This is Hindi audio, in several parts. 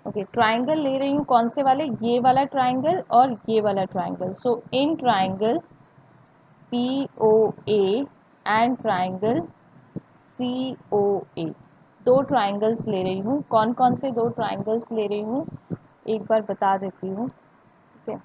ओके, ट्राइंगल ले रही हूँ कौन से वाले, ये वाला ट्राइंगल और ये वाला triangle. So in triangle P O A and triangle C O A, दो ट्राइंगल्स ले रही हूँ। कौन कौन से दो ट्राइंगल्स ले रही हूँ एक बार बता देती हूँ, ठीक है।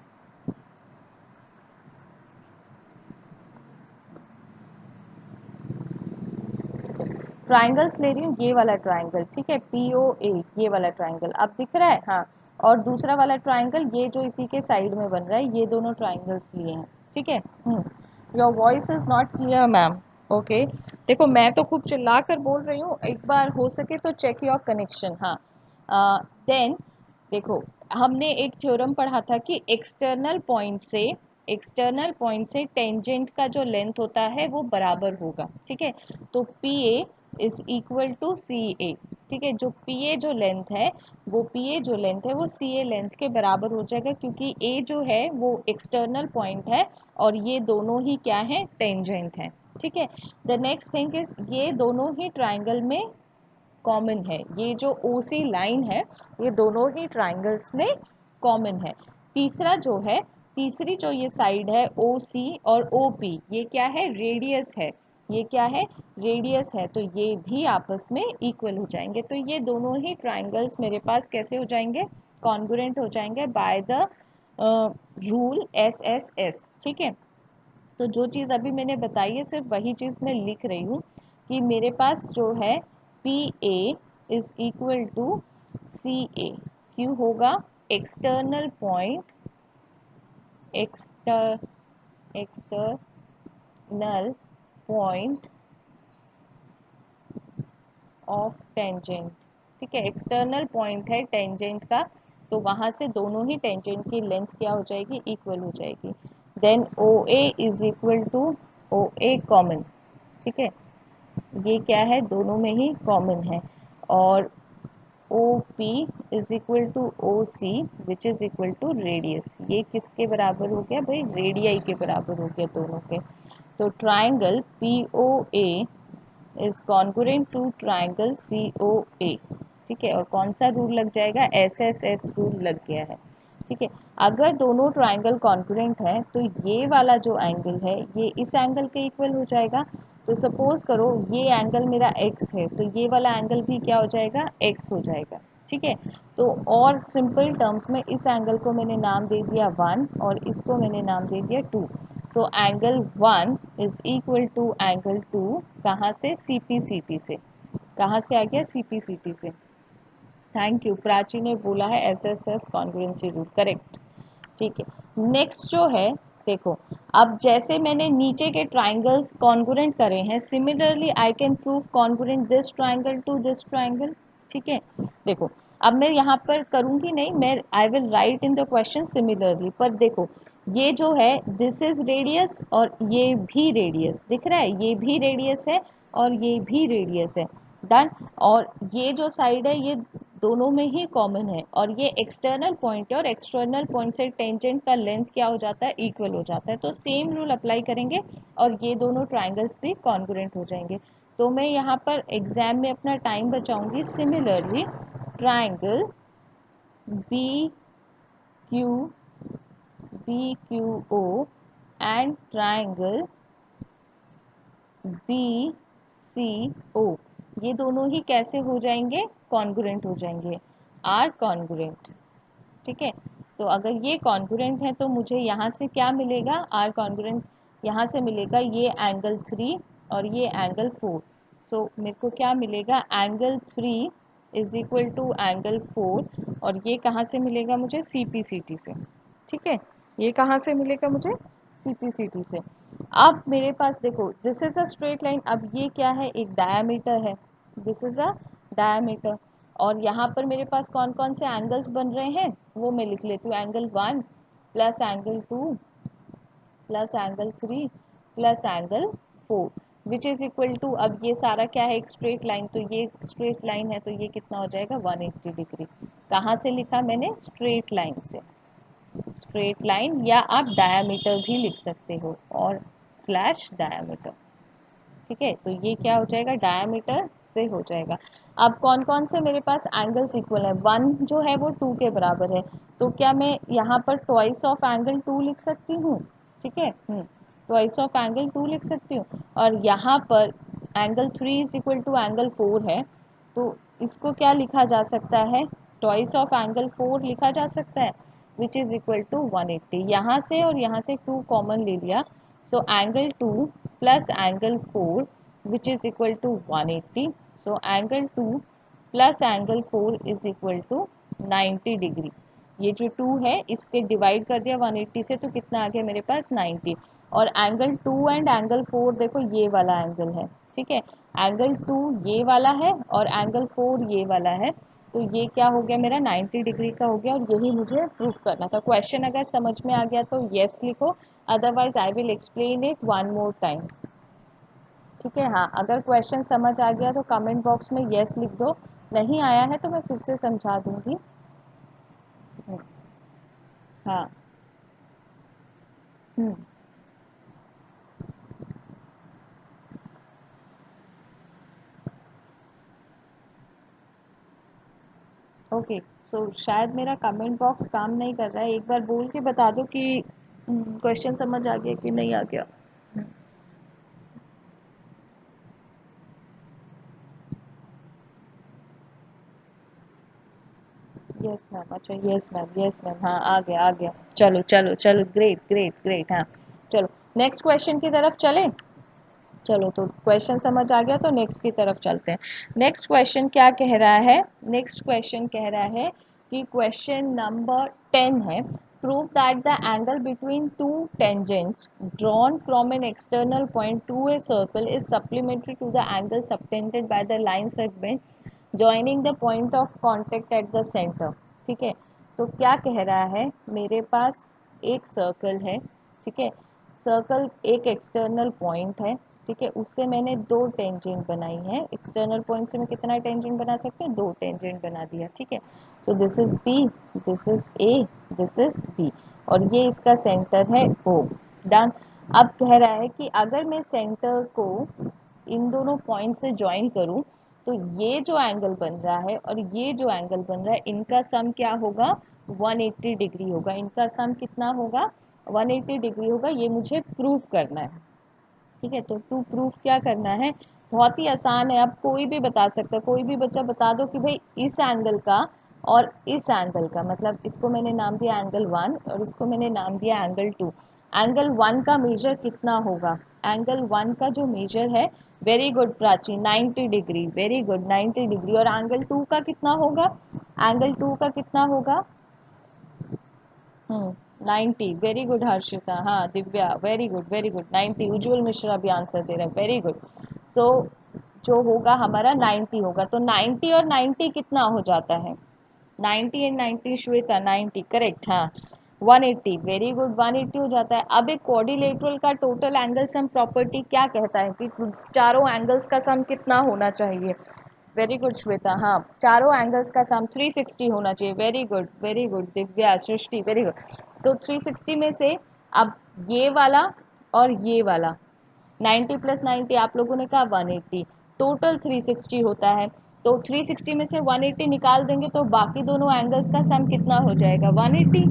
ट्राइंगल्स ले रही हूँ, ये वाला ट्राइंगल, ठीक है, पी ओ ए, ये वाला ट्राइंगल अब दिख रहा है, हाँ। और दूसरा वाला ट्राइंगल ये जो इसी के साइड में बन रहा है, ये दोनों ट्राइंगल्स लिए हैं, ठीक है। Your voice is not clear ma'am. Okay, देखो मैं तो खूब चिल्ला कर बोल रही हूँ, एक बार हो सके तो चेक योर कनेक्शन। हाँ, देन देखो, हमने एक थ्योरम पढ़ा था कि एक्सटर्नल पॉइंट से टेंजेंट का जो लेंथ होता है वो बराबर होगा, ठीक है। तो P A is equal to C A, ठीक है। जो पी ए जो लेंथ है, वो सी ए लेंथ के बराबर हो जाएगा, क्योंकि ए जो है वो एक्सटर्नल पॉइंट है और ये दोनों ही क्या है, टेंजेंट है, ठीक है। द नेक्स्ट थिंग इज ये दोनों ही ट्राइंगल में कॉमन है, ये जो ओ सी लाइन है ये दोनों ही ट्राइंगल्स में कॉमन है। तीसरा जो है, तीसरी जो ये साइड है ओ सी और ओ पी, ये क्या है, रेडियस है, ये क्या है, रेडियस है। तो ये भी आपस में इक्वल हो जाएंगे, तो ये दोनों ही ट्राइंगल्स मेरे पास कैसे हो जाएंगे, कॉन्ग्रुएंट हो जाएंगे by the rule S S S, ठीक है। तो जो चीज़ अभी मैंने बताई है सिर्फ वही चीज़ मैं लिख रही हूँ कि मेरे पास जो है P A is equal to C A, क्यों होगा, external point, external point of tangent, ठीक है। एक्सटर्नल पॉइंट है टेंजेंट का, तो वहाँ से दोनों ही टेंजेंट की लेंथ क्या हो जाएगी, इक्वल हो जाएगी। Then O A is equal to O A common, ठीक है, ये क्या है, दोनों में ही कॉमन है। और O P is equal to O C which is equal to radius, ये किसके बराबर हो गया भाई, रेडियाई के बराबर हो गया दोनों के। तो triangle P O A is congruent to triangle C O A, ठीक है। और कौन सा रूल लग जाएगा, एस एस एस रूल लग गया है, ठीक है। अगर दोनों ट्राइंगल कॉन्ग्रुएंट है तो ये वाला जो एंगल है ये इस एंगल के इक्वल हो जाएगा। तो सपोज करो ये एंगल मेरा x है, तो ये वाला एंगल भी क्या हो जाएगा, x हो जाएगा, ठीक है। तो और सिंपल टर्म्स में इस एंगल को मैंने नाम दे दिया 1 और इसको मैंने नाम दे दिया 2। So angle 1 is equal to angle 2, कहाँ से, सी पी सी टी से, कहाँ से आ गया, सी पी सी टी से। थैंक यू, प्राची ने बोला है S S S congruency rule, correct, ठीक है। नेक्स्ट जो है, देखो अब जैसे मैंने नीचे के ट्राइंगल्स कॉन्ग्रुएंट करे हैं, similarly I can prove congruent this triangle to this triangle, ठीक है। देखो अब मैं यहाँ पर करूँगी नहीं, मैं I will write in the question similarly, पर देखो ये जो है दिस इज रेडियस और ये भी रेडियस दिख रहा है, ये भी रेडियस है और ये भी रेडियस है, डन। और ये जो साइड है ये दोनों में ही कॉमन है, और ये एक्सटर्नल पॉइंट है और एक्सटर्नल पॉइंट से टेंजेंट का लेंथ क्या हो जाता है, इक्वल हो जाता है। तो सेम रूल अप्लाई करेंगे और ये दोनों ट्राइंगल्स भी कॉन्ग्रुएंट हो जाएंगे। तो मैं यहाँ पर एग्जाम में अपना टाइम बचाऊंगी। Similarly triangle B Q O and triangle B C O, ये दोनों ही कैसे हो जाएंगे, कॉन्ग्रुएंट हो जाएंगे, आर कॉन्ग्रुएंट, ठीक है। तो अगर ये कॉन्ग्रुएंट है तो मुझे यहाँ से क्या मिलेगा, आर कॉन्ग्रुएंट, यहाँ से मिलेगा ये एंगल 3 और ये एंगल 4। सो मेरे को क्या मिलेगा, angle 3 is equal to angle 4, और ये कहाँ से मिलेगा मुझे, सी पी सी टी से, ठीक है। ये कहाँ से मिलेगा मुझे, सी पी सी टी से। अब मेरे पास देखो this is a straight line, अब ये क्या है, एक डायामीटर है, दिस इज अ डायामीटर। और यहाँ पर मेरे पास कौन कौन से एंगल्स बन रहे हैं वो मैं लिख लेती हूँ, angle 1 plus angle 2 plus angle 3 plus angle 4 which is equal to, अब ये सारा क्या है, एक स्ट्रेट लाइन, तो ये स्ट्रेट लाइन है तो ये कितना हो जाएगा, 180 डिग्री। कहाँ से लिखा मैंने, स्ट्रेट लाइन से, स्ट्रेट लाइन, या आप डायामीटर भी लिख सकते हो और स्लैश डायामीटर, ठीक है। तो ये क्या हो जाएगा, डायामीटर उससे हो जाएगा। अब कौन कौन से मेरे पास एंगल्स इक्वल है, 1 जो है वो 2 के बराबर है, तो क्या मैं यहाँ पर ट्वाइस ऑफ एंगल 2 लिख सकती हूँ? ठीक है, ट्वाइस ऑफ एंगल 2 लिख सकती हूँ। और यहाँ पर angle 3 is equal to angle 4 है, तो इसको क्या लिखा जा सकता है, ट्वाइस ऑफ एंगल 4 लिखा जा सकता है, विच इज इक्वल टू 180। यहाँ से और यहाँ से 2 कॉमन ले लिया, so angle 2 plus angle 4 which is equal to 180, so angle 2 plus angle 4 is equal to 90 degree. ये जो 2 है इसके डिवाइड कर दिया 180 से, तो कितना आ गया मेरे पास 90। और एंगल 2 एंड एंगल 4 देखो ये वाला एंगल है, ठीक है, एंगल 2 ये वाला है और एंगल 4 ये वाला है, तो ये क्या हो गया मेरा 90 डिग्री का हो गया, और यही मुझे प्रूफ करना था। क्वेश्चन अगर समझ में आ गया तो यस लिखो, otherwise I will explain it one more time. ठीक है, हाँ, अगर क्वेश्चन समझ आ गया तो कमेंट बॉक्स में यस लिख दो, नहीं आया है तो मैं फिर से समझा दूंगी। हाँ। हम्म। ओके, सो शायद मेरा कमेंट बॉक्स काम नहीं कर रहा है, एक बार बोल के बता दो कि क्वेश्चन समझ आ गया कि नहीं आ गया। यस मैम, अच्छा यस मैम, यस मैम, हाँ आ गया आ गया, चलो चलो चलो, ग्रेट ग्रेट ग्रेट, हाँ। चलो नेक्स्ट क्वेश्चन की तरफ चलें। चलो तो क्वेश्चन समझ आ गया तो नेक्स्ट की तरफ चलते हैं। नेक्स्ट क्वेश्चन क्या कह रहा है, नेक्स्ट क्वेश्चन कह रहा है कि क्वेश्चन नंबर 10 है, prove that the angle between two tangents drawn from an external point to a circle is supplementary to the angle subtended by the line segment joining the point of contact at the centre. ठीक है, तो क्या कह रहा है, मेरे पास एक सर्कल है, ठीक है, सर्कल एक एक्सटर्नल पॉइंट है, ठीक है, उससे मैंने दो टेंजेंट बनाई है, एक्सटर्नल पॉइंट से मैं कितना टेंजेंट बना सकती हूँ, दो टेंजेंट बना दिया, ठीक है। So this is B, this is A, this is B, और ये इसका सेंटर है ओ। डन। अब कह रहा है कि अगर मैं सेंटर को इन दोनों पॉइंट से ज्वाइन करूं, तो ये जो एंगल बन रहा है और ये जो एंगल बन रहा है, इनका सम क्या होगा, 180 डिग्री होगा। इनका सम कितना होगा, 180 डिग्री होगा। ये मुझे प्रूव करना है, ठीक है। तो टू प्रूफ क्या करना है, बहुत ही आसान है, अब कोई भी बता सकता है, कोई भी बच्चा बता दो कि भाई इस एंगल का और इस एंगल का, मतलब इसको मैंने नाम दिया एंगल 1 और इसको मैंने नाम दिया एंगल 2, एंगल 1 का मेजर कितना होगा, एंगल 1 का जो मेजर है, very good Prachi, 90 degree, very good 90 degree. और एंगल 2 का कितना होगा, एंगल 2 का कितना होगा, 90, वेरी गुड हर्षिता, हाँ Divya, very good very good, 90, उज्जवल मिश्रा भी आंसर दे रहे हैं, वेरी गुड। सो जो होगा हमारा 90 होगा, तो 90 और 90 कितना हो जाता है, 90 एंड 90 श्वेता, 90 करेक्ट, हाँ, 180, वेरी गुड, 180 हो जाता है। अब एक क्वाड्रिलेटरल का टोटल एंगल सम प्रॉपर्टी क्या कहता है कि चारों एंगल्स का सम कितना होना चाहिए, वेरी गुड श्वेता, हाँ, चारों एंगल्स का सम 360 होना चाहिए, वेरी गुड दिव्या, सृष्टि, वेरी गुड। तो 360 में से अब ये वाला और ये वाला, 90 प्लस 90 आप लोगों ने कहा 180, टोटल 360 होता है। तो 360 में से 180 निकाल देंगे तो बाकी दोनों एंगल्स का सम कितना हो जाएगा, 180।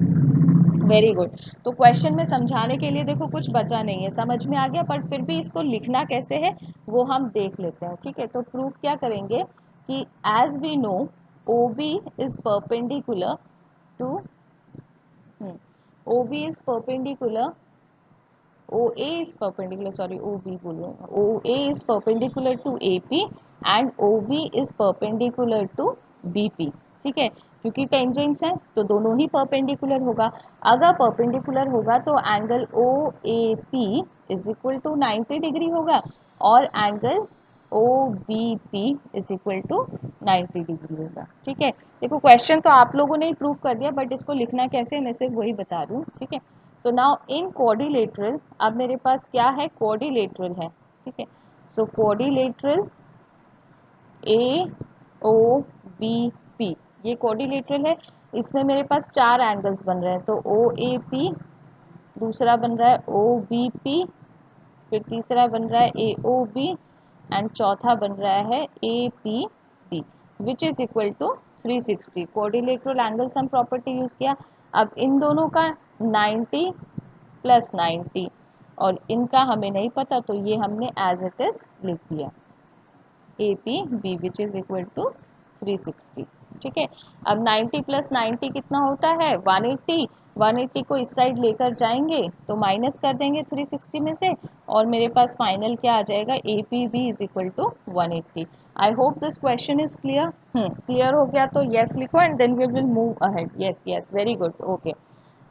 Very good. तो क्वेश्चन में समझाने के लिए देखो कुछ बचा नहीं है, समझ में आ गया, पर फिर भी इसको लिखना कैसे है वो हम देख लेते हैं, ठीक है। तो प्रूफ क्या करेंगे कि as we know O B is perpendicular to, O B is perpendicular, OA is perpendicular, sorry OB बोल रही हूँ, OA is perpendicular to AP and OB is perpendicular to BP, ठीक है, क्योंकि टेंजेंट्स हैं तो दोनों ही परपेंडिकुलर होगा। अगर परपेंडिकुलर होगा तो angle OAP is equal to 90 degree होगा और angle OBP is equal to 90 degree होगा, ठीक है। देखो क्वेश्चन तो आप लोगों ने ही प्रूव कर दिया, बट इसको लिखना कैसे मैं सिर्फ वही बता रही हूँ, ठीक है। तो नाउ इन क्वाड्रिलेटरल, अब मेरे पास क्या है, क्वाड्रिलेटरल है, ठीक है। So quadrilateral A O B P, ये क्वाड्रिलेटरल है, इसमें मेरे पास चार एंगल्स बन रहे हैं, तो ओ ए पी, दूसरा बन रहा है ओ बी पी, फिर तीसरा बन रहा है ए ओ बी, एंड चौथा बन रहा है A P B which is equal to 360। Quadrilateral angle sum property use किया। अब इन दोनों का 90 प्लस 90 और इनका हमें नहीं पता, तो ये हमने एज इट इज लिख दिया A P B which is equal to 360। ठीक है, अब 90 प्लस 90 कितना होता है 180। 180 को इस साइड लेकर जाएंगे तो माइनस कर देंगे 360 में से, और मेरे पास फाइनल क्या आ जाएगा A P B is equal to 180। I hope this question is clear. Clear हो गया तो यस लिखो and then we will move ahead. Yes yes, very good, okay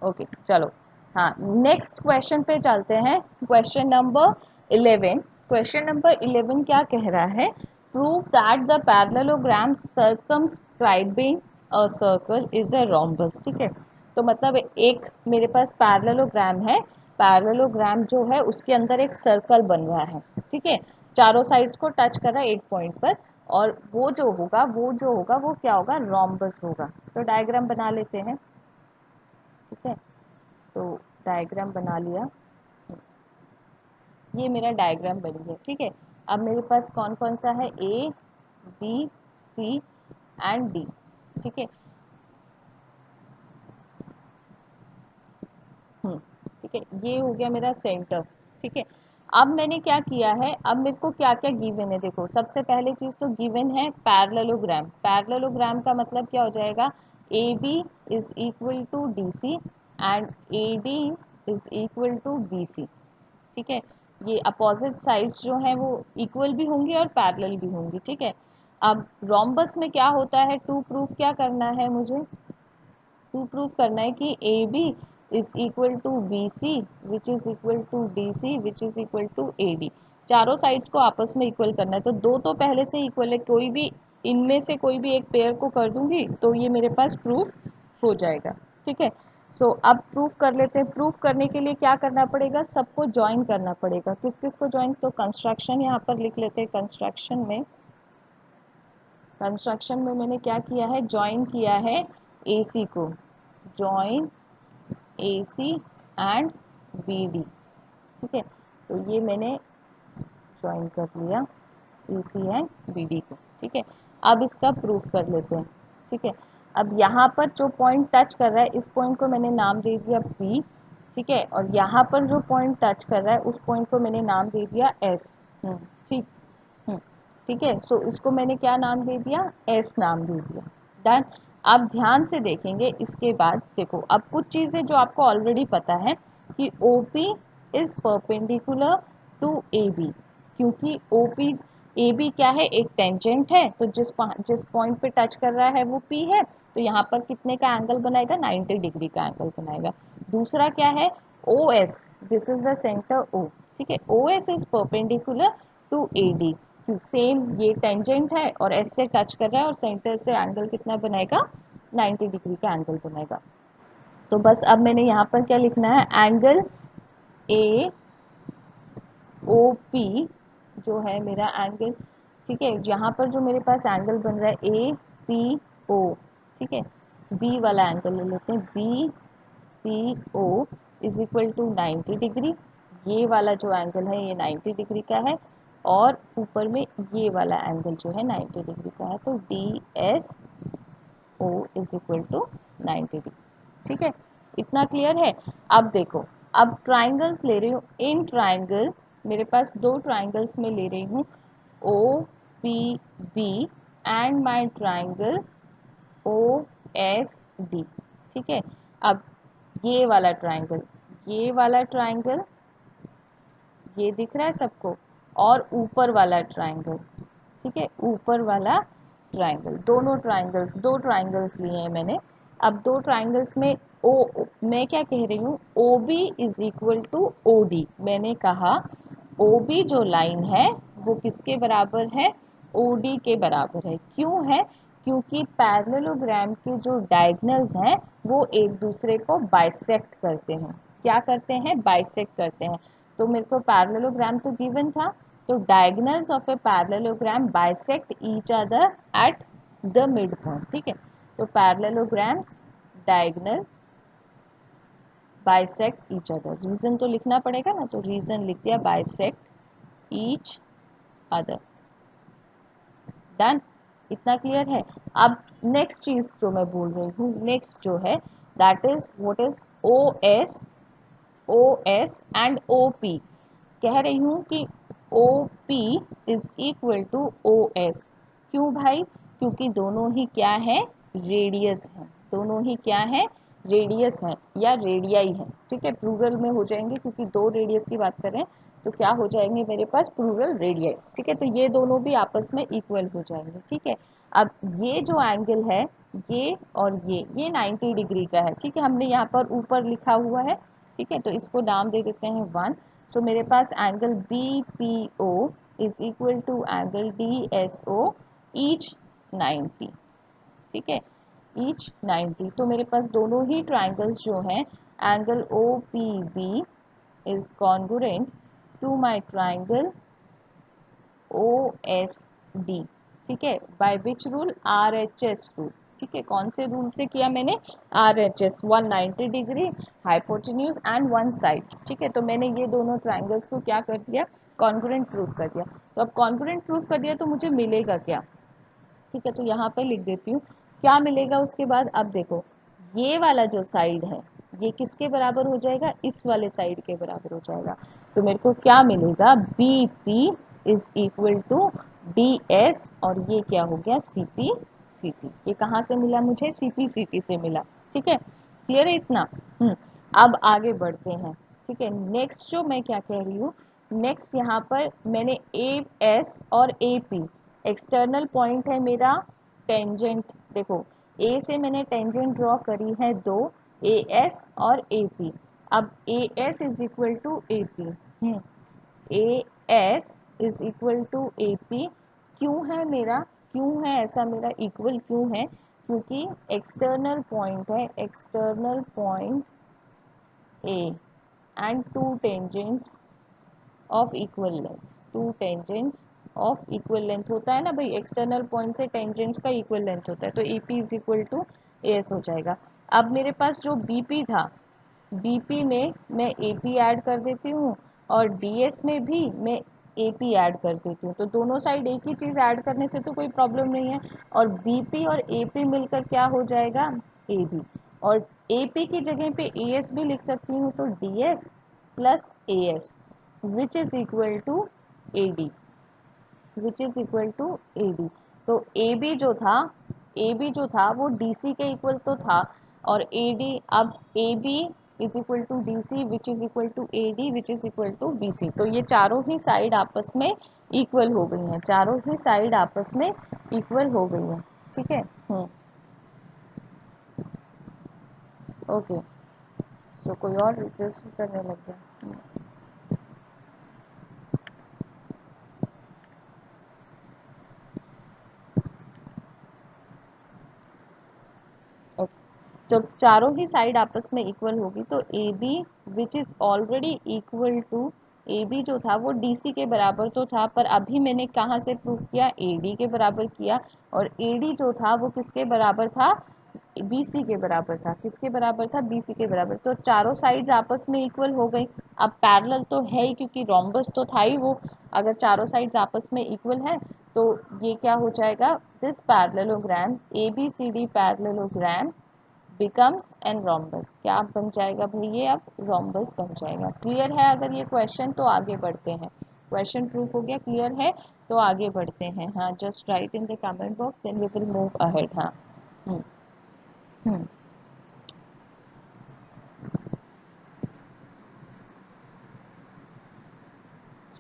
okay, चलो हाँ नेक्स्ट क्वेश्चन पे चलते हैं। Question number 11। क्वेश्चन नंबर 11 क्या कह रहा है, prove that the parallelogram circumscribing a circle is a rhombus. ठीक है, तो मतलब एक मेरे पास पैरेललोग्राम है, पैरेललोग्राम जो है उसके अंदर एक सर्कल बन रहा है। ठीक है, चारों साइड्स को टच कर रहा है एक पॉइंट पर, और वो क्या होगा रोम्बस होगा। तो डायग्राम बना लेते हैं। ठीक है, तो डायग्राम बना लिया, ये मेरा डायग्राम बन गया। ठीक है, अब मेरे पास कौन कौन सा है A B C and D. ठीक है, ठीक है, ये हो गया मेरा सेंटर। ठीक है, अब मैंने क्या किया है, अब मेरे को क्या क्या गिवन है, देखो सबसे पहले चीज तो गिवन है पैरेललोग्राम। पैरेललोग्राम का मतलब क्या हो जाएगा, A B is equal to D C and A D is equal to B C. ठीक है, ये अपोजिट साइड्स जो हैं वो इक्वल भी होंगी और पैरेलल भी होंगी। ठीक है, अब रोम्बस में क्या होता है, टू प्रूफ क्या करना है मुझे, टू प्रूफ करना है कि A B is equal to B C which is equal to D C which is equal to A D. चारों साइड्स को आपस में इक्वल करना है, तो दो तो पहले से इक्वल है, कोई भी इनमें से कोई भी एक पेयर को कर दूंगी तो ये मेरे पास प्रूफ हो जाएगा। ठीक है, सो अब प्रूफ कर लेते हैं। प्रूफ करने के लिए क्या करना पड़ेगा, सबको ज्वाइन करना पड़ेगा। किस किस को ज्वाइन, तो कंस्ट्रक्शन यहाँ पर लिख लेते हैं। कंस्ट्रक्शन में मैंने क्या किया है, ज्वाइन किया है AC को, ज्वाइन AC एंड BD। ठीक है, तो ये मैंने ज्वाइन कर लिया AC एंड BD को। ठीक है, अब इसका प्रूफ कर लेते हैं। ठीक है, अब यहाँ पर जो पॉइंट टच कर रहा है इस पॉइंट को मैंने नाम दे दिया P। ठीक है, और यहाँ पर जो पॉइंट टच कर रहा है उस पॉइंट को मैंने नाम दे दिया S। ठीक, हम्म, ठीक है, सो इसको मैंने क्या नाम दे दिया, एस नाम दे दिया। डन। आप ध्यान से देखेंगे इसके बाद, देखो अब कुछ चीज़ें जो आपको ऑलरेडी पता है कि OP is perpendicular to AB, क्योंकि OP AB क्या है, एक टेंजेंट है, तो जिस पॉइंट पे टच कर रहा है वो P है, तो यहाँ पर कितने का एंगल बनाएगा, 90 डिग्री का एंगल बनाएगा। दूसरा क्या है, OS, this is the centre O। ठीक है, OS is perpendicular to AD, same ये टेंजेंट है और एस से टच कर रहा है और सेंटर से एंगल कितना बनाएगा, 90 डिग्री का एंगल बनाएगा। तो बस अब मैंने यहाँ पर क्या लिखना है, एंगल ए ओ पी जो है मेरा एंगल। ठीक है, यहाँ पर जो मेरे पास एंगल बन रहा है ए पी ओ। ठीक है, बी वाला एंगल ले लेते हैं, B P O is equal to 90 degree. ये वाला जो एंगल है ये 90 डिग्री का है, और ऊपर में ये वाला एंगल जो है 90 डिग्री का है, तो D S O is equal to 90 degree. ठीक है, इतना क्लियर है। अब देखो, अब ट्राइंगल्स ले रही हूँ, इन ट्राइंगल मेरे पास दो ट्राइंगल्स में ले रही हूँ, O P B and my triangle O S D. ठीक है, अब ये वाला ट्राइंगल, ये वाला ट्राइंगल, ये दिख रहा है सबको, और ऊपर वाला ट्राइंगल। ठीक है, ऊपर वाला ट्राइंगल, दोनों ट्राइंगल्स, दो ट्राइंगल्स लिए हैं मैंने। अब दो ट्राइंगल्स में ओ, मैं क्या कह रही हूँ, O B is equal to O D. मैंने कहा ओ बी जो लाइन है वो किसके बराबर है, ओ डी के बराबर है। क्यों है, क्योंकि पैरेललोग्राम के जो डायगनल्स हैं वो एक दूसरे को बाइसेक्ट करते हैं। क्या करते हैं, बाइसेक्ट करते हैं। तो मेरे को पैरेललोग्राम तो गिवन था, तो diagonals of a parallelogram bisect each other at the mid point. ठीक है, तो parallelograms diagonal bisect each other, reason तो लिखना पड़ेगा ना, तो रीजन लिख दिया बाइसेक्ट ईच अदर। डन, इतना क्लियर है। अब नेक्स्ट चीज जो मैं बोल रही हूँ, नेक्स्ट जो है that is what is O S and O P. कह रही हूँ कि O P is equal to O S. क्यों भाई? क्योंकि दोनों ही क्या है, रेडियस है, दोनों ही क्या है, रेडियस है या रेडियाई है। ठीक है, प्लूरल में हो जाएंगे क्योंकि दो रेडियस की बात करें तो क्या हो जाएंगे मेरे पास, प्लूरल रेडियाई। ठीक है, तो ये दोनों भी आपस में इक्वल हो जाएंगे। ठीक है, अब ये जो एंगल है ये और ये 90 डिग्री का है। ठीक है, हमने यहाँ पर ऊपर लिखा हुआ है। ठीक है, तो इसको नाम दे देते हैं 1। सो मेरे पास angle B P O is equal to angle D S O each 90। ठीक है, ईच 90। तो मेरे पास दोनों ही ट्राइंगल्स जो हैं, angle O P B is congruent to my triangle O S D. ठीक है, by which rule, R H S rule. ठीक है, कौन से रूल से किया मैंने, R H S, 190 degree hypotenuse and one side. ठीक है, तो मैंने ये दोनों ट्राइंगल्स को क्या कर दिया, कॉन्ग्रुएंट प्रूव कर दिया। तो अब कॉन्ग्रुएंट प्रूव कर दिया तो मुझे मिलेगा क्या? ठीक है, तो यहाँ पे लिख देती हूँ क्या मिलेगा उसके बाद। अब देखो, ये वाला जो साइड है ये किसके बराबर हो जाएगा, इस वाले साइड के बराबर हो जाएगा। तो मेरे को क्या मिलेगा, B P is equal to D S, और ये क्या हो गया, सी पी सी टी। ये कहाँ से मिला मुझे, सी पी सी टी से मिला। ठीक है, क्लियर है इतना? अब आगे बढ़ते हैं। ठीक है, नेक्स्ट जो मैं क्या कह रही हूँ, नेक्स्ट यहाँ पर मैंने ए एस और ए पी एक्सटर्नल पॉइंट है मेरा, टेंजेंट। देखो, ए से मैंने टेंजेंट ड्रॉ करी है दो, ए एस और ए पी। अब A S is equal to A P, A S is equal to A P क्यों है मेरा, क्यों है ऐसा मेरा इक्वल क्यों है, क्योंकि एक्सटर्नल पॉइंट है, external point A and two tangents of equal length, two tangents of equal length होता है ना भाई, एक्सटर्नल पॉइंट से टेंजेंट्स का इक्वल लेंथ होता है, तो A P is equal to A S हो जाएगा। अब मेरे पास जो बी पी था, बी पी में मैं ए पी ऐड कर देती हूँ और डी एस में भी मैं ए पी ऐड कर देती हूँ, तो दोनों साइड एक ही चीज़ ऐड करने से तो कोई प्रॉब्लम नहीं है। और बी पी और ए पी मिलकर क्या हो जाएगा, ए बी। और ए पी की जगह पे ए एस भी लिख सकती हूँ, तो D S plus A S which is equal to A D, which is equal to A D. तो ए बी जो था, ए बी जो था वो डी सी के इक्वल तो था, और ए डी, अब A B is equal to D C which is equal to A D which is equal to B C. तो ये चारों ही साइड आपस में इक्वल हो गई हैं, चारों ही साइड आपस में इक्वल हो गई हैं। ठीक है, ओके। तो कोई और रिक्वेस्ट करने लग गया। जब चारों ही साइड आपस में इक्वल होगी तो A B which is already equal to, A B जो था वो डी सी के बराबर तो था, पर अभी मैंने कहाँ से प्रूव किया, ए डी के बराबर किया। और ए डी जो था वो किसके बराबर था, बी सी के बराबर था। किसके बराबर था, बी सी के बराबर। तो चारों साइड्स आपस में इक्वल हो गई। अब पैरेलल तो है ही क्योंकि रोम्बस तो था ही वो। अगर चारों साइड्स आपस में इक्वल है तो ये क्या हो जाएगा, this parallelogram, A B C D parallelogram becomes an rhombus. क्या बन जाएगा भाई, ये अब रोम्बस बन जाएगा। क्लियर है अगर ये क्वेश्चन, तो आगे बढ़ते हैं। क्वेश्चन प्रूफ हो गया, क्लियर है, तो आगे बढ़ते हैं। हाँ, just write in the comment box then we will move ahead. हाँ, हम्म हम्म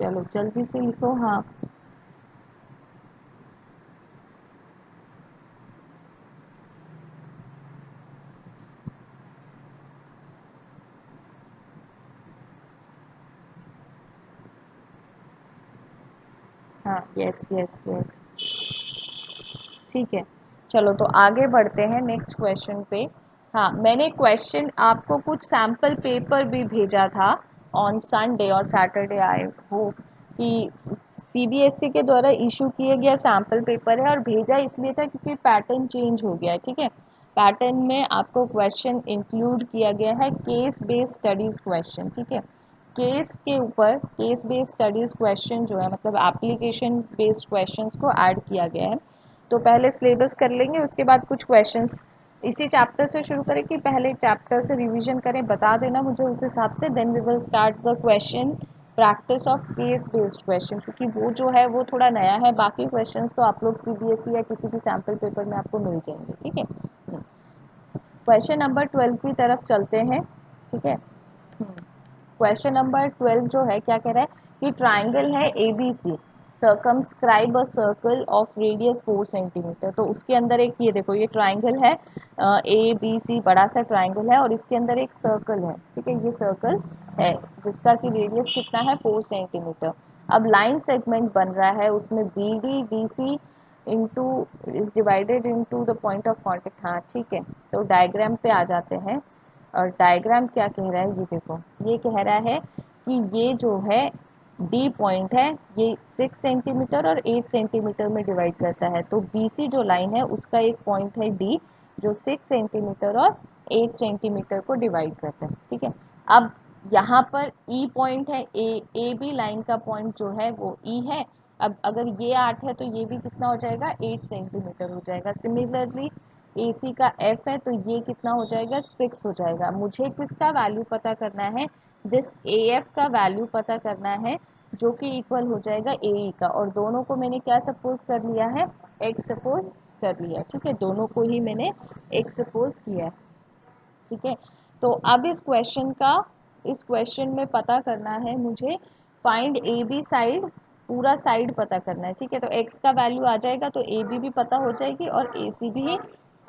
चलो जल्दी से लिखो। हाँ, हाँ, यस यस यस, ठीक है। चलो तो आगे बढ़ते हैं नेक्स्ट क्वेश्चन पे। हाँ, मैंने क्वेश्चन आपको कुछ सैम्पल पेपर भी भेजा था ऑन संडे और सैटरडे। आई होप कि सीबीएसई के द्वारा इशू किया गया सैम्पल पेपर है, और भेजा इसलिए था क्योंकि पैटर्न चेंज हो गया है। ठीक है, पैटर्न में आपको क्वेश्चन इंक्लूड किया गया है, केस बेस्ड स्टडीज क्वेश्चन। ठीक है, केस के ऊपर केस बेस्ड स्टडीज क्वेश्चन जो है, मतलब एप्लीकेशन बेस्ड क्वेश्चंस को ऐड किया गया है। तो पहले सिलेबस कर लेंगे, उसके बाद कुछ क्वेश्चंस इसी चैप्टर से शुरू करें कि पहले चैप्टर से रिवीजन करें, बता देना मुझे उस हिसाब से। Then we will start the question practice of case based question, क्योंकि वो जो है वो थोड़ा नया है। बाकी क्वेश्चंस तो आप लोग सीबीएसई या किसी भी सैम्पल पेपर में आपको मिल जाएंगे, ठीक है। क्वेश्चन नंबर 12 की तरफ चलते हैं, ठीक है। क्वेश्चन नंबर 12 जो है क्या कह रहा है कि ट्राइंगल है A B C, circumscribe a circle of radius 4 centimetre. तो उसके अंदर एक ये देखो, ये ट्राइंगल है ए बी सी, बड़ा सा ट्राइंगल है और इसके अंदर एक सर्कल है, ठीक है। ये सर्कल है जिसका कि रेडियस कितना है 4 सेंटीमीटर। अब लाइन सेगमेंट बन रहा है, उसमें B D D C into is divided into the point of contact. हाँ ठीक है, तो डायग्राम पे आ जाते हैं। और डायग्राम क्या कह रहा है, ये देखो, ये कह रहा है कि ये जो है डी पॉइंट है, ये 6 सेंटीमीटर और 8 सेंटीमीटर में डिवाइड करता है। तो बीसी जो लाइन है उसका एक पॉइंट है डी, जो 6 सेंटीमीटर और 8 सेंटीमीटर को डिवाइड करता है, ठीक है। अब यहाँ पर ई पॉइंट है, ए बी लाइन का पॉइंट जो है वो ई है। अब अगर ये 8 है तो ये भी कितना हो जाएगा, 8 सेंटीमीटर हो जाएगा। सिमिलरली ए सी का एफ है तो ये कितना हो जाएगा, 6 हो जाएगा। मुझे किसका वैल्यू पता करना है, दिस ए एफ का वैल्यू पता करना है, जो कि इक्वल हो जाएगा ए ई का। और दोनों को मैंने क्या सपोज कर लिया है, एक्स सपोज कर लिया, ठीक है। दोनों को ही मैंने एक्स सपोज किया है, ठीक है। तो अब इस क्वेश्चन में पता करना है मुझे, फाइंड ए बी साइड, पूरा साइड पता करना है, ठीक है। तो x का वैल्यू आ जाएगा तो ए बी भी पता हो जाएगी और ए सी भी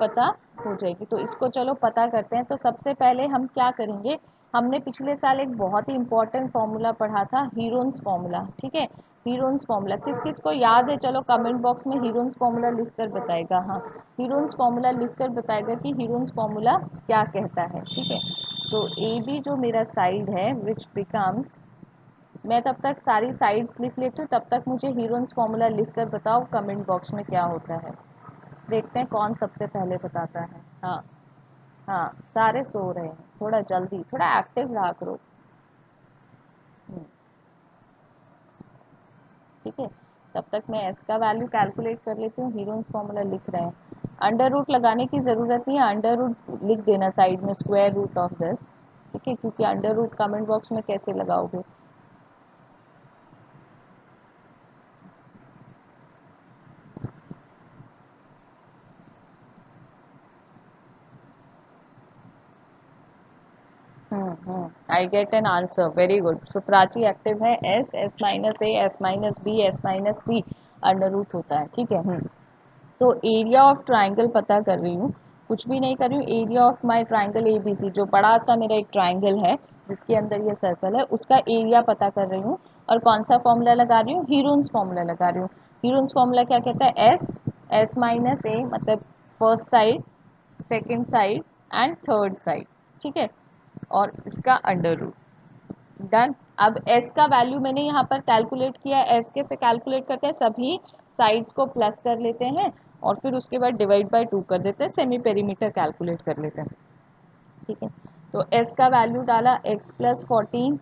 पता हो जाएगी। तो इसको चलो पता करते हैं। तो सबसे पहले हम क्या करेंगे, हमने पिछले साल एक बहुत ही इंपॉर्टेंट फॉर्मूला पढ़ा था, हीरोन्स फॉर्मूला, ठीक है। हीरोन्स फॉर्मूला किस किस को याद है, चलो कमेंट बॉक्स में हीरोन्स फॉर्मूला लिख कर बताएगा। हाँ, हीरोन्स फॉर्मूला लिख कर बताएगा कि हीरोन्स फॉर्मूला क्या कहता है, ठीक है। सो ए बी जो मेरा साइड है विच बिकम्स, मैं तब तक सारी साइड्स लिख लेती हूँ, तब तक मुझे हीरोन्स फॉर्मूला लिख कर बताओ कमेंट बॉक्स में क्या होता है। देखते हैं कौन सबसे पहले बताता है। हाँ हाँ, सारे सो रहे हैं, थोड़ा जल्दी, थोड़ा एक्टिव रहा करो। हम्म, ठीक है। तब तक मैं एस का वैल्यू कैलकुलेट कर लेती हूँ। हीरोन्स फॉर्मूला लिख रहे हैं, अंडर रूट लगाने की ज़रूरत नहीं है, अंडर रूट लिख देना साइड में, स्क्वायर रूट ऑफ दिस, ठीक है, क्योंकि अंडर रूट कमेंट बॉक्स में कैसे लगाओगे। I get an answer, very good. So Prachi active है, S, S minus A, S minus B, S minus C under root होता है, ठीक है। तो एरिया ऑफ ट्राइंगल पता कर रही हूँ, कुछ भी नहीं कर रही हूँ। Area of my triangle A B C, जो बड़ा सा मेरा एक ट्राइंगल है जिसके अंदर ये सर्कल है, उसका एरिया पता कर रही हूँ। और कौन सा फॉर्मूला लगा रही हूँ, हीरोन्स फॉर्मूला लगा रही हूँ। हीरोन्स फॉर्मूला क्या कहता है, एस, एस माइनस ए मतलब first side, second side and third side, ठीक है, और इसका अंडर रूट। डन। अब s का वैल्यू मैंने यहाँ पर कैलकुलेट किया है। s कैसे कैलकुलेट करते हैं, सभी साइड्स को प्लस कर लेते हैं और फिर उसके बाद डिवाइड बाय 2 कर देते हैं, सेमी पेरीमीटर कैलकुलेट कर लेते हैं, ठीक है। तो s का वैल्यू डाला x प्लस 14,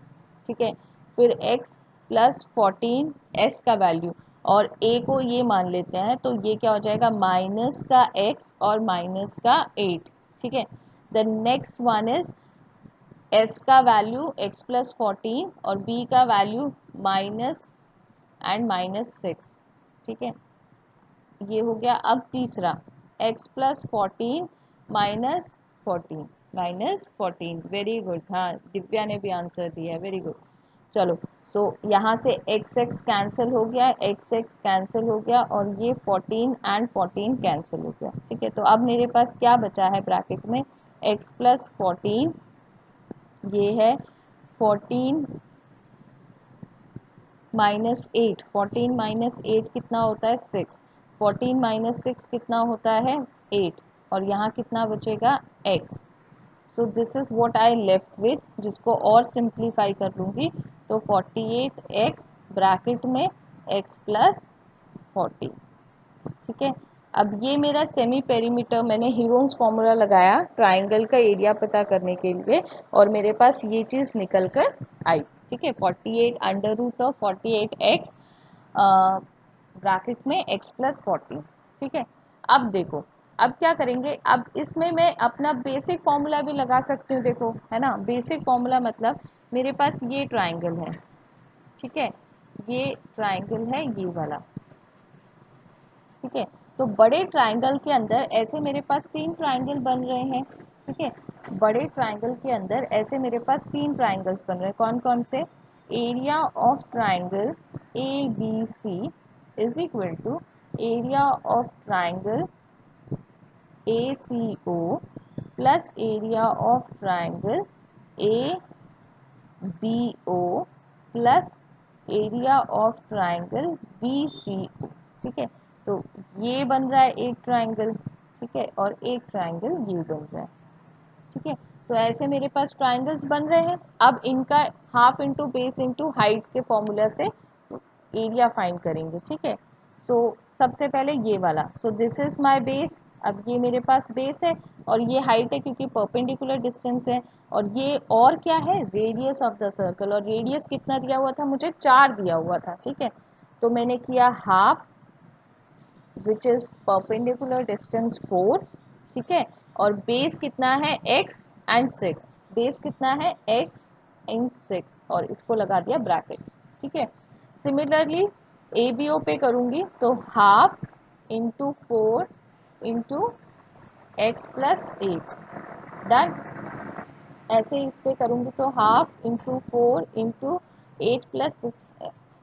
ठीक है, फिर x प्लस 14 s का वैल्यू, और a को ये मान लेते हैं, तो ये क्या हो जाएगा, माइनस का x और माइनस का 8, ठीक है। The next one is s का वैल्यू x प्लस 14 और b का वैल्यू माइनस एंड माइनस 6, ठीक है, ये हो गया। अब तीसरा x plus 14 minus 14, minus 14, very good. हाँ, दिव्या ने भी आंसर दिया है, वेरी गुड। चलो, तो यहाँ से एक्स एक्स कैंसिल हो गया, एक्स एक्स कैंसिल हो गया और ये 14 एंड 14 कैंसिल हो गया, ठीक है। तो अब मेरे पास क्या बचा है ब्रैकेट में, x प्लस 14, ये है 14 माइनस 8, 14 माइनस 8 कितना होता है, 6, 14 माइनस 6 कितना होता है, 8, और यहाँ कितना बचेगा, x। So this is what I left with, जिसको और सिंप्लीफाई कर लूँगी तो 48x ब्रैकेट में x प्लस 40, ठीक है। अब ये मेरा सेमी पेरीमीटर, मैंने हीरोन्स फॉर्मूला लगाया ट्राइंगल का एरिया पता करने के लिए, और मेरे पास ये चीज़ निकल कर आई, ठीक है। 48 under root of 48x bracket में x प्लस 40, ठीक है। अब देखो, अब क्या करेंगे, अब इसमें मैं अपना बेसिक फॉर्मूला भी लगा सकती हूँ, देखो है ना, बेसिक फॉर्मूला मतलब मेरे पास ये ट्राइंगल है, ठीक है, ये ट्राइंगल है ये वाला, ठीक है। तो बड़े ट्राइंगल के अंदर ऐसे मेरे पास तीन ट्राइंगल बन रहे हैं, ठीक है। बड़े ट्राइंगल के अंदर ऐसे मेरे पास तीन ट्राइंगल्स बन रहे हैं, कौन कौन से, area of triangle A B C is equal to area of triangle A C O plus area of triangle A B O plus area of triangle B C O, ठीक है। तो ये बन रहा है एक ट्राइंगल, ठीक है, और एक ट्राइंगल ये बन रहा है, ठीक है। तो ऐसे मेरे पास ट्राइंगल्स बन रहे हैं। अब इनका half into base into height के फॉर्मूला से एरिया फाइंड करेंगे, ठीक है। सो सबसे पहले ये वाला, सो दिस इज माय बेस, अब ये मेरे पास बेस है और ये हाइट है क्योंकि परपेंडिकुलर डिस्टेंस है, और ये और क्या है, रेडियस ऑफ द सर्कल, और रेडियस कितना दिया हुआ था मुझे, 4 दिया हुआ था, ठीक है। तो मैंने किया half which is perpendicular distance 4, ठीक है, और बेस कितना है x एंड 6, बेस कितना है x एंड 6, और इसको लगा दिया ब्रैकेट, ठीक है। सिमिलरली ए बी ओ पे करूंगी तो half into 4 into x plus 8, done. ऐसे इस पे करूंगी तो half into 4 into 8 plus 6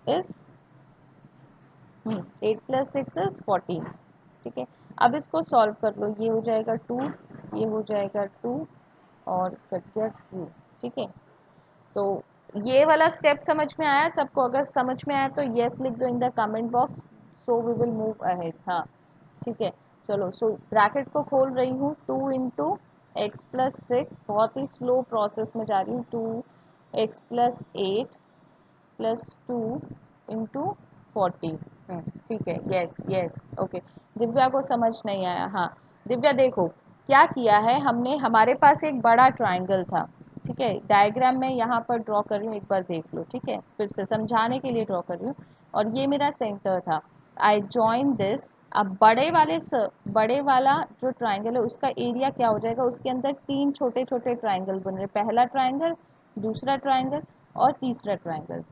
is 8 plus 6 is 14, ठीक है। अब इसको सॉल्व कर लो, ये हो जाएगा 2, ये हो जाएगा 2, और कट गया 2, ठीक है। तो ये वाला स्टेप समझ में आया सबको, अगर समझ में आया तो यस लिख दो in the comment box, so we will move ahead, हाँ ठीक है। चलो, सो ब्रैकेट को खोल रही हूँ, 2 इंटू एक्स प्लस 6, बहुत ही स्लो प्रोसेस में जा रही हूँ, 2 एक्स प्लस 8 प्लस 2 इंटू 40, ठीक है, यस यस, ओके। दिव्या को समझ नहीं आया, हाँ दिव्या देखो क्या किया है हमने, हमारे पास एक बड़ा ट्राइंगल था, ठीक है, डायग्राम में यहाँ पर ड्रॉ कर रही हूँ, एक बार देख लो, ठीक है, फिर से समझाने के लिए ड्रॉ कर रही हूँ, और ये मेरा सेंटर था, आई जॉइन दिस। अब बड़े वाला जो ट्राइंगल है उसका एरिया क्या हो जाएगा, उसके अंदर तीन छोटे छोटे ट्राइंगल बन रहे, पहला ट्राइंगल, दूसरा ट्राइंगल और तीसरा ट्राइंगल,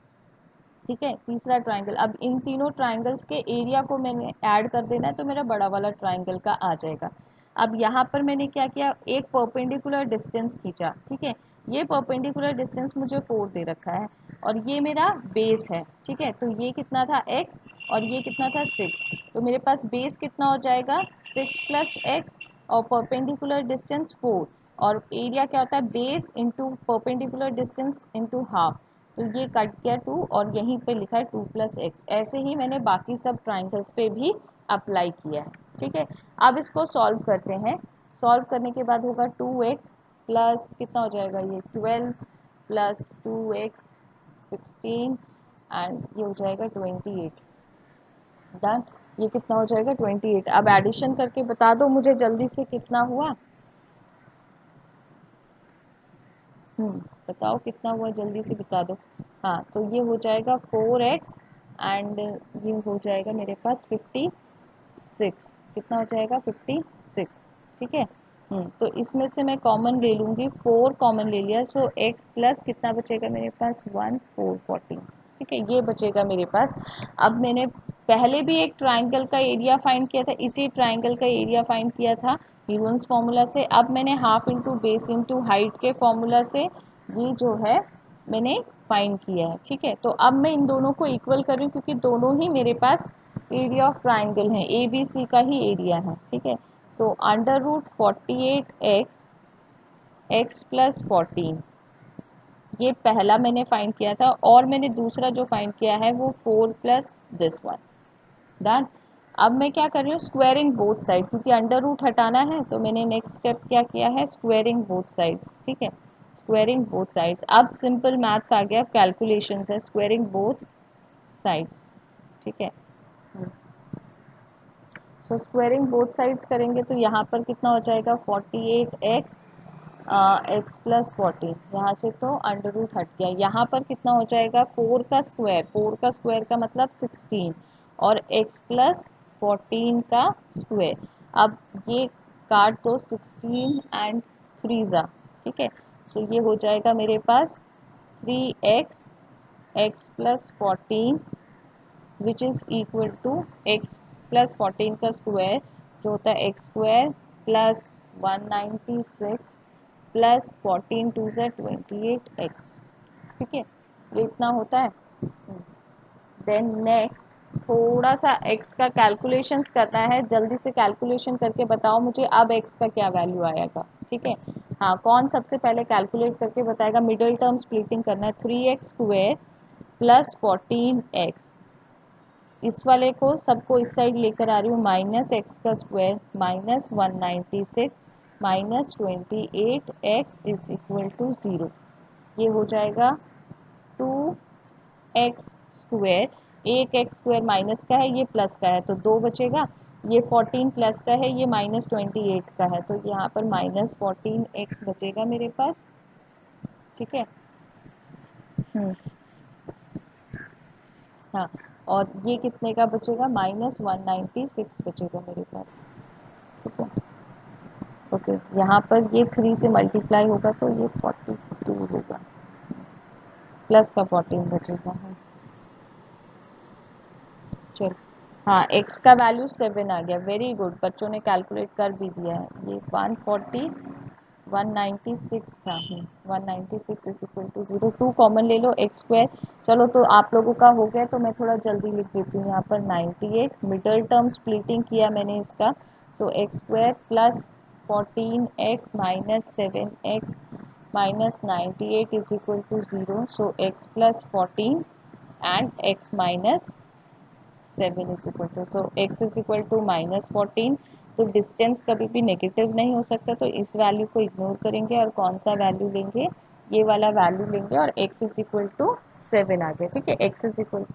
ठीक है, तीसरा ट्राइंगल। अब इन तीनों ट्राइंगल्स के एरिया को मैंने ऐड कर देना है तो मेरा बड़ा वाला ट्राइंगल का आ जाएगा। अब यहाँ पर मैंने क्या किया, एक परपेंडिकुलर डिस्टेंस खींचा, ठीक है, ये परपेंडिकुलर डिस्टेंस मुझे 4 दे रखा है, और ये मेरा बेस है, ठीक है। तो ये कितना था x, और ये कितना था 6, तो मेरे पास बेस कितना हो जाएगा 6 प्लस एक्स, और परपेंडिकुलर डिस्टेंस 4, और एरिया क्या होता है, base into perpendicular distance into half, तो ये कट गया 2, और यहीं पे लिखा है 2 प्लस एक्स। ऐसे ही मैंने बाकी सब ट्राइंगल्स पे भी अप्लाई किया है, ठीक है। अब इसको सॉल्व करते हैं, सॉल्व करने के बाद होगा 2x प्लस कितना हो जाएगा, ये 12 प्लस 2x 16, एंड ये हो जाएगा 28, डन। ये कितना हो जाएगा 28। अब एडिशन करके बता दो मुझे जल्दी से कितना हुआ, बताओ कितना हुआ, जल्दी से बता दो। हाँ, तो ये हो जाएगा 4x, एंड ये हो जाएगा मेरे पास 56, कितना हो जाएगा 56, ठीक है। तो इसमें से मैं कॉमन ले लूँगी, 4 कॉमन ले लिया, सो x प्लस कितना बचेगा मेरे पास 1 4 14, ठीक है, ये बचेगा मेरे पास। अब मैंने पहले भी एक ट्राइंगल का एरिया फाइंड किया था, इसी ट्राइंगल का एरिया फाइंड किया था ह्यूमन्स फार्मूला से, अब मैंने half into base into height के फॉर्मूला से ये जो है मैंने फाइंड किया है, ठीक है। तो अब मैं इन दोनों को इक्वल कर रही हूँ क्योंकि दोनों ही मेरे पास एरिया ऑफ ट्राइंगल है, ए बी सी का ही एरिया है, ठीक है। तो under root 48x x plus 14, ये पहला मैंने फाइंड किया था, और मैंने दूसरा जो फाइंड किया है वो 4 प्लस दिस वन, डन। अब मैं क्या कर रही हूँ, स्क्वायरिंग बोथ साइड, क्योंकि अंडर रूट हटाना है तो मैंने नेक्स्ट स्टेप क्या किया है, स्क्वायरिंग बोथ साइड्स, ठीक है, स्क्वायरिंग बोथ साइड्स। अब सिंपल मैथ्स आ गया, कैलकुलेशंस है, स्क्वायरिंग बोथ साइड्स, ठीक है। तो स्क्वायरिंग बोथ साइड्स करेंगे तो यहाँ पर कितना हो जाएगा 48x एक्स प्लस 14, यहाँ से तो अंडर रूट हट गया, यहाँ पर कितना हो जाएगा 4 का स्क्वायर, 4 का स्क्वायर का मतलब 16, और x प्लस 14 का स्क्वायर। अब ये काट दो 16 एंड 3 ज़ा, ठीक है। तो ये हो जाएगा मेरे पास 3x x plus 14 which is equal to x plus 14 का स्क्वायर जो होता है X square plus 196 plus 14 two ज़ा 28x, ठीक है। ये इतना होता है। देन नेक्स्ट थोड़ा सा x का कैलकुलेशंस करना है, जल्दी से कैलकुलेशन करके बताओ मुझे अब x का क्या वैल्यू आएगा, ठीक है। हाँ, कौन सबसे पहले कैलकुलेट करके बताएगा? मिडिल टर्म स्प्लिटिंग करना है, 3x स्क्वायर प्लस 14x, इस वाले को सबको इस साइड लेकर आ रही हूँ, माइनस एक्स का square minus 196 minus 28x is equal to 0। ये हो जाएगा 2x स्क्वायर, एक एक्स स्क्वायर माइनस का है, ये प्लस का है तो 2 बचेगा, ये 14 प्लस का है, ये माइनस 28 का है, तो यहाँ पर माइनस 14x बचेगा मेरे पास, ठीक है। हम्म, हाँ, और ये कितने का बचेगा? माइनस 196 बचेगा मेरे पास, ठीक है। ओके, यहाँ पर ये 3 से मल्टीप्लाई होगा तो ये 42 होगा, प्लस का 14 बचेगा। हाँ चलो, हाँ एक्स का वैल्यू 7 आ गया, वेरी गुड, बच्चों ने कैलकुलेट कर भी दिया है। ये 140 196 था, 196 इज इक्वल टू 0, 2 कॉमन ले लो, एक्स स्क्वायर। चलो तो आप लोगों का हो गया, तो मैं थोड़ा जल्दी लिख देती हूँ यहाँ पर 98, मिडल टर्म स्प्लिटिंग किया मैंने इसका, तो X square plus 14x minus 7x minus 98 is equal to 0, so x plus 14 and x minus 7 is equal to, तो x is equal to minus 14, तो डिस्टेंस कभी भी नेगेटिव नहीं हो सकता, तो इस वैल्यू को इग्नोर करेंगे और कौन सा वैल्यू लेंगे? ये वाला वैल्यू लेंगे, और x इज इक्वल टू 7 आ गया, ठीक है। x is equal to